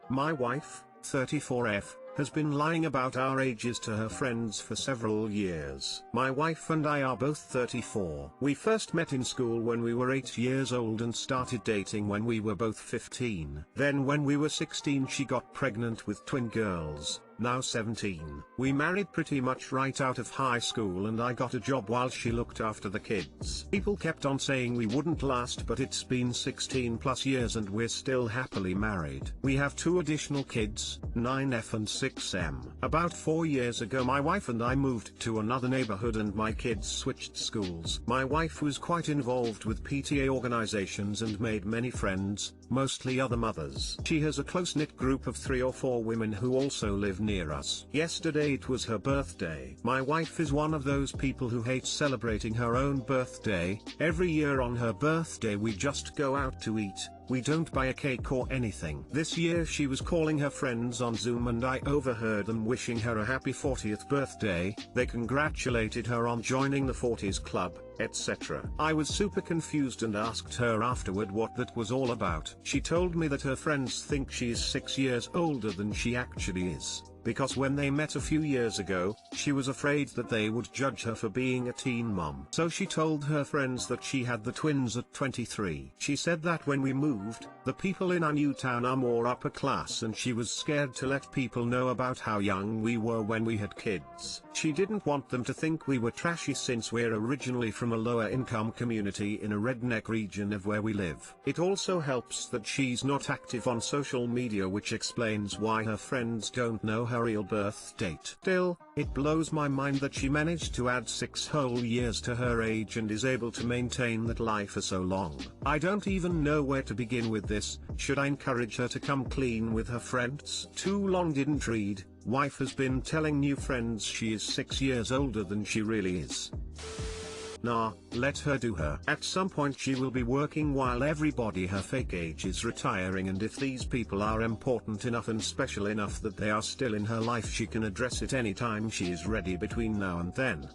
My wife, 34F, has been lying about our ages to her friends for several years. My wife and I are both 34. We first met in school when we were 8 years old and started dating when we were both 15. Then when we were 16 she got pregnant with twin girls, now 17. We married pretty much right out of high school and I got a job while she looked after the kids. People kept on saying we wouldn't last, but it's been 16 plus years and we're still happily married. We have 2 additional kids, 9F and 6M. About 4 years ago my wife and I moved to another neighborhood and my kids switched schools. My wife was quite involved with PTA organizations and made many friends, mostly other mothers. She has a close-knit group of 3 or 4 women who also live near us. Yesterday it was her birthday. My wife is one of those people who hates celebrating her own birthday. Every year on her birthday we just go out to eat. We don't buy a cake or anything. This year she was calling her friends on Zoom and I overheard them wishing her a happy 40th birthday. They congratulated her on joining the 40s club, etc. I was super confused and asked her afterward what that was all about. She told me that her friends think she is 6 years older than she actually is, because when they met a few years ago, she was afraid that they would judge her for being a teen mom. So she told her friends that she had the twins at 23. She said that when we moved, the people in our new town are more upper class and she was scared to let people know about how young we were when we had kids. She didn't want them to think we were trashy since we're originally from a lower income community in a redneck region of where we live. It also helps that she's not active on social media, which explains why her friends don't know her real birth date. Still, it blows my mind that she managed to add 6 whole years to her age and is able to maintain that life for so long. I don't even know where to begin with this. Should I encourage her to come clean with her friends? Too long didn't read. Wife has been telling new friends she is 6 years older than she really is. Nah, let her do her. At some point she will be working while everybody her fake age is retiring, and if these people are important enough and special enough that they are still in her life, she can address it anytime she is ready between now and then.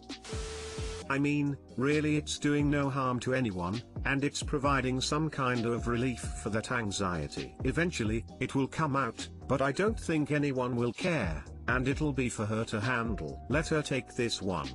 I mean, really, it's doing no harm to anyone, and it's providing some kind of relief for that anxiety. Eventually, it will come out, but I don't think anyone will care, and it'll be for her to handle. Let her take this one.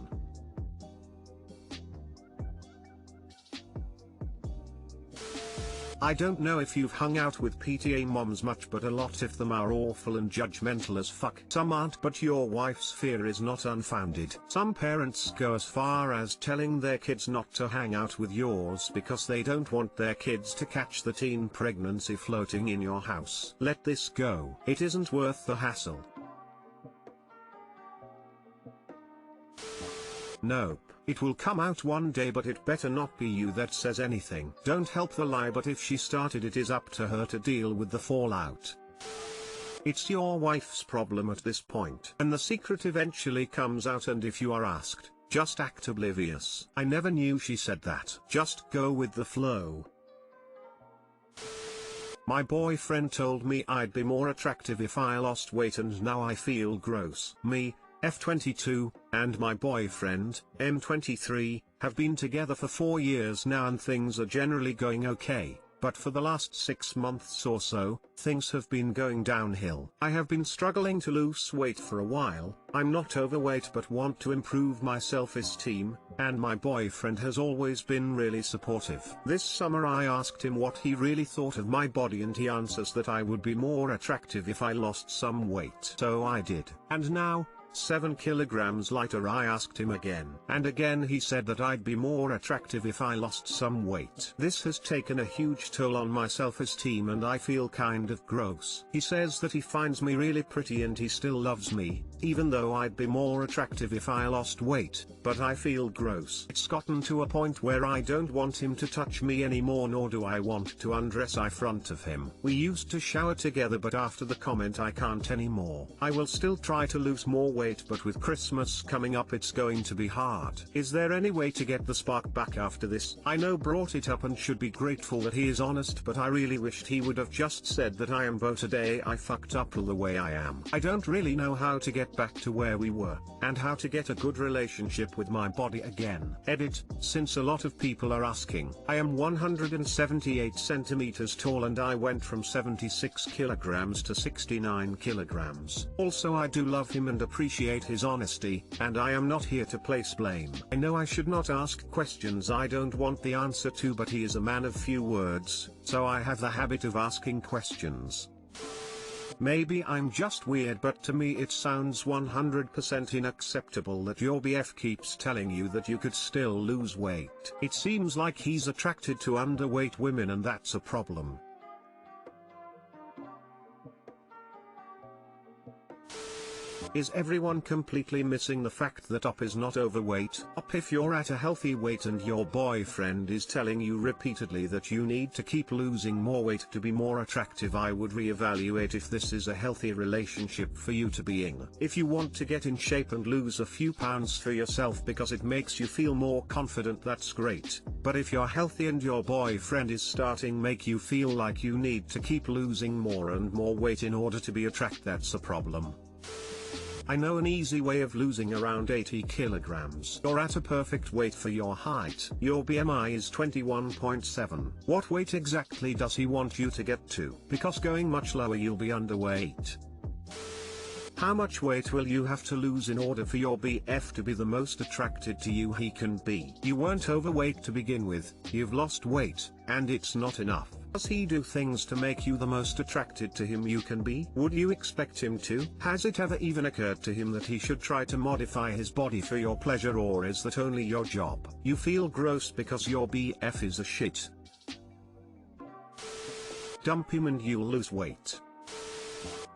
I don't know if you've hung out with PTA moms much, but a lot of them are awful and judgmental as fuck. Some aren't, but your wife's fear is not unfounded. Some parents go as far as telling their kids not to hang out with yours because they don't want their kids to catch the teen pregnancy floating in your house. Let this go. It isn't worth the hassle. Nope. It will come out one day, but it better not be you that says anything. Don't help the lie, but if she started, it is up to her to deal with the fallout. It's your wife's problem at this point. And the secret eventually comes out, and if you are asked, just act oblivious. I never knew she said that. Just go with the flow. My boyfriend told me I'd be more attractive if I lost weight, and now I feel gross. Me, F22, and my boyfriend, M23, have been together for 4 years now and things are generally going okay, but for the last 6 months or so, things have been going downhill. I have been struggling to lose weight for a while. I'm not overweight but want to improve my self-esteem, and my boyfriend has always been really supportive. This summer I asked him what he really thought of my body, and he answers that I would be more attractive if I lost some weight. So I did. And now, 7 kilograms lighter, I asked him again. And again he said that I'd be more attractive if I lost some weight. This has taken a huge toll on my self-esteem and I feel kind of gross. He says that he finds me really pretty and he still loves me, even though I'd be more attractive if I lost weight, but I feel gross. It's gotten to a point where I don't want him to touch me anymore, nor do I want to undress in front of him. We used to shower together, but after the comment I can't anymore. I will still try to lose more weight weight, but with Christmas coming up it's going to be hard. Is there any way to get the spark back after this? I know brought it up and should be grateful that he is honest, but I really wished he would have just said that I am today I fucked up the way I am. I don't really know how to get back to where we were, and how to get a good relationship with my body again. Edit, since a lot of people are asking. I am 178 centimeters tall and I went from 76 kilograms to 69 kilograms. Also I do love him and appreciate his honesty, and I am not here to place blame. I know I should not ask questions I don't want the answer to, but he is a man of few words, so I have the habit of asking questions. Maybe I'm just weird, but to me it sounds 100% unacceptable that your BF keeps telling you that you could still lose weight. It seems like he's attracted to underweight women, and that's a problem. Is everyone completely missing the fact that Up is not overweight? Up, if you're at a healthy weight and your boyfriend is telling you repeatedly that you need to keep losing more weight to be more attractive, I would reevaluate if this is a healthy relationship for you to be in. If you want to get in shape and lose a few pounds for yourself because it makes you feel more confident, that's great. But if you're healthy and your boyfriend is starting make you feel like you need to keep losing more and more weight in order to be attractive, that's a problem. I know an easy way of losing around 80 kilograms. You're at a perfect weight for your height. Your BMI is 21.7. What weight exactly does he want you to get to? Because going much lower you'll be underweight. How much weight will you have to lose in order for your BF to be the most attracted to you he can be? You weren't overweight to begin with, you've lost weight, and it's not enough. Does he do things to make you the most attracted to him you can be? Would you expect him to? Has it ever even occurred to him that he should try to modify his body for your pleasure, or is that only your job? You feel gross because your BF is a shit. Dump him and you'll lose weight.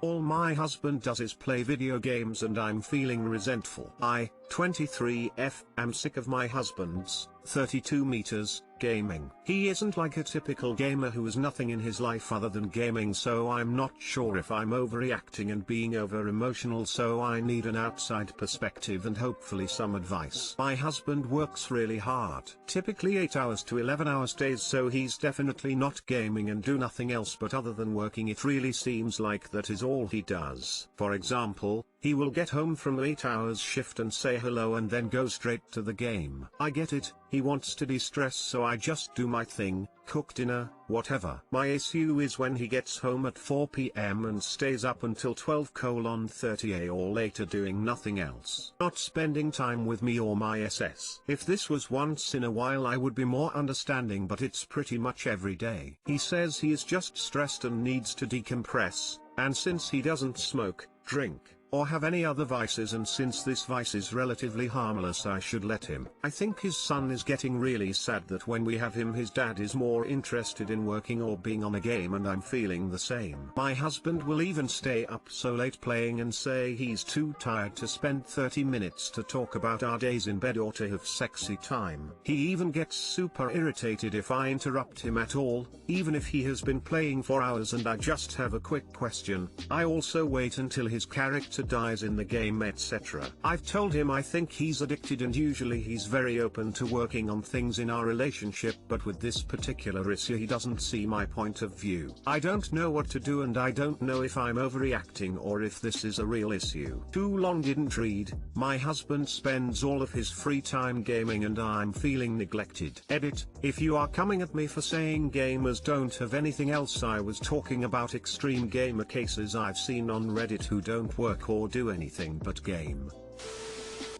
All my husband does is play video games and I'm feeling resentful. I, 23F, am sick of my husband's, 32 meters, gaming. He isn't like a typical gamer who has nothing in his life other than gaming, so I'm not sure if I'm overreacting and being over-emotional, so I need an outside perspective and hopefully some advice. My husband works really hard, typically 8 hours to 11 hours days, so he's definitely not gaming and do nothing else, but other than working it really seems like that is all he does. For example, he will get home from 8 hours shift and say hello and then go straight to the game. I get it, he wants to de-stress, so I just do my thing, cook dinner, whatever. My issue is when he gets home at 4 PM and stays up until 12:30 or later doing nothing else. Not spending time with me or my SS. If this was once in a while I would be more understanding, but it's pretty much every day. He says he is just stressed and needs to decompress, and since he doesn't smoke, drink, or have any other vices, and since this vice is relatively harmless, I should let him. I think his son is getting really sad that when we have him his dad is more interested in working or being on a game, and I'm feeling the same. My husband will even stay up so late playing and say he's too tired to spend 30 minutes to talk about our days in bed or to have sexy time. He even gets super irritated if I interrupt him at all, even if he has been playing for hours and I just have a quick question. I also wait until his character dies in the game, etc. I've told him I think he's addicted, and usually he's very open to working on things in our relationship, but with this particular issue he doesn't see my point of view. I don't know what to do, and I don't know if I'm overreacting or if this is a real issue. Too long didn't read. My husband spends all of his free time gaming and I'm feeling neglected. Edit, if you are coming at me for saying gamers don't have anything else, I was talking about extreme gamer cases I've seen on Reddit who don't work or do anything but game.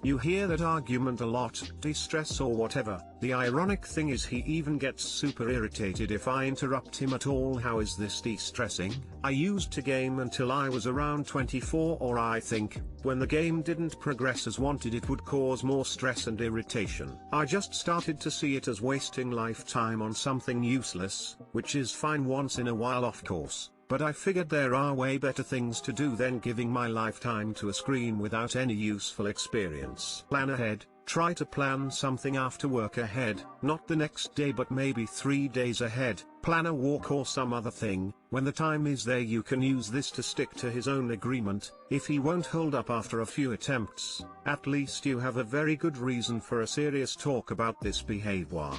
You hear that argument a lot, de-stress or whatever. The ironic thing is he even gets super irritated if I interrupt him at all. How is this de-stressing? I used to game until I was around 24, or I think, when the game didn't progress as wanted it would cause more stress and irritation. I just started to see it as wasting lifetime on something useless, which is fine once in a while of course. But I figured there are way better things to do than giving my lifetime to a screen without any useful experience. Plan ahead, Try to plan something after work ahead, not the next day but maybe 3 days ahead. Plan a walk or some other thing. When the time is there you can use this to stick to his own agreement. If he won't hold up after a few attempts, at least you have a very good reason for a serious talk about this behavior.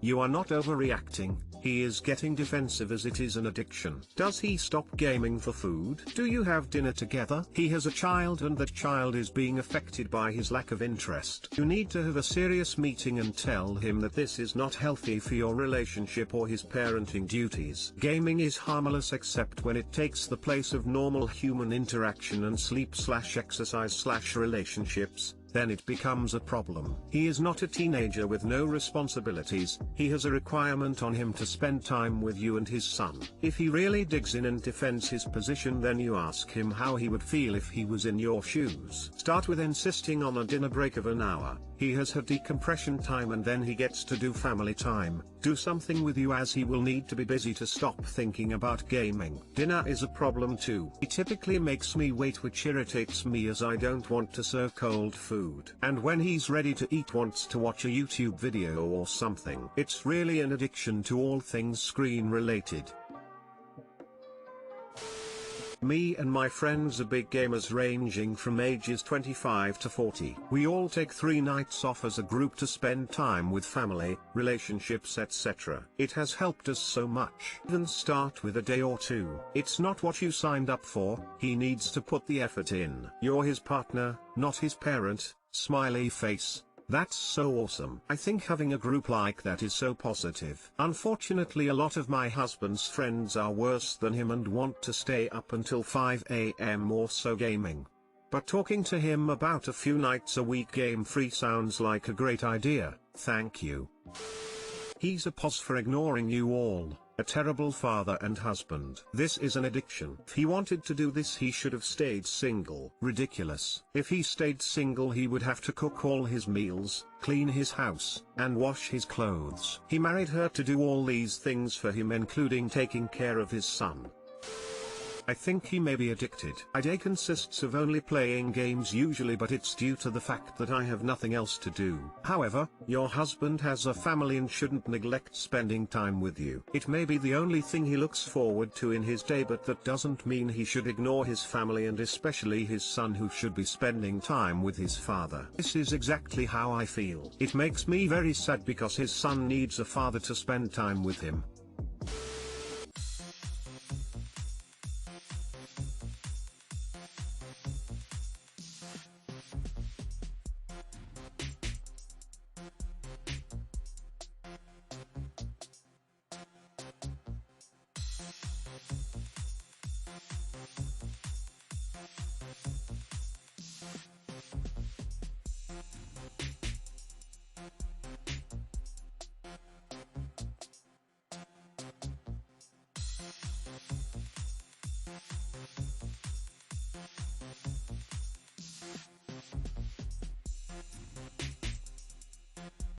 You are not overreacting. He is getting defensive as it is an addiction. Does he stop gaming for food? Do you have dinner together? He has a child and that child is being affected by his lack of interest. You need to have a serious meeting and tell him that this is not healthy for your relationship or his parenting duties. Gaming is harmless except when it takes the place of normal human interaction and sleep/exercise/relationships. Then it becomes a problem. He is not a teenager with no responsibilities. He has a requirement on him to spend time with you and his son. If he really digs in and defends his position, then you ask him how he would feel if he was in your shoes. Start with insisting on a dinner break of an hour. He has had decompression time and then he gets to do family time. Do something with you as he will need to be busy to stop thinking about gaming. Dinner is a problem too. He typically makes me wait, which irritates me as I don't want to serve cold food. And when he's ready to eat wants to watch a YouTube video or something. It's really an addiction to all things screen related. Me and my friends are big gamers ranging from ages 25 to 40. We all take 3 nights off as a group to spend time with family, relationships, etc. It has helped us so much. Even start with a day or 2. It's not what you signed up for. He needs to put the effort in. You're his partner, not his parent. Smiley face. That's so awesome. I think having a group like that is so positive. Unfortunately, a lot of my husband's friends are worse than him and want to stay up until 5 AM or so gaming. But talking to him about a few nights a week game free sounds like a great idea. Thank you. He's a pos for ignoring you all. A terrible father and husband. This is an addiction. If he wanted to do this, he should have stayed single. Ridiculous. If he stayed single, he would have to cook all his meals, clean his house, and wash his clothes. He married her to do all these things for him, including taking care of his son. I think he may be addicted. My day consists of only playing games usually, but it's due to the fact that I have nothing else to do. However, your husband has a family and shouldn't neglect spending time with you. It may be the only thing he looks forward to in his day, but that doesn't mean he should ignore his family and especially his son, who should be spending time with his father. This is exactly how I feel. It makes me very sad because his son needs a father to spend time with him.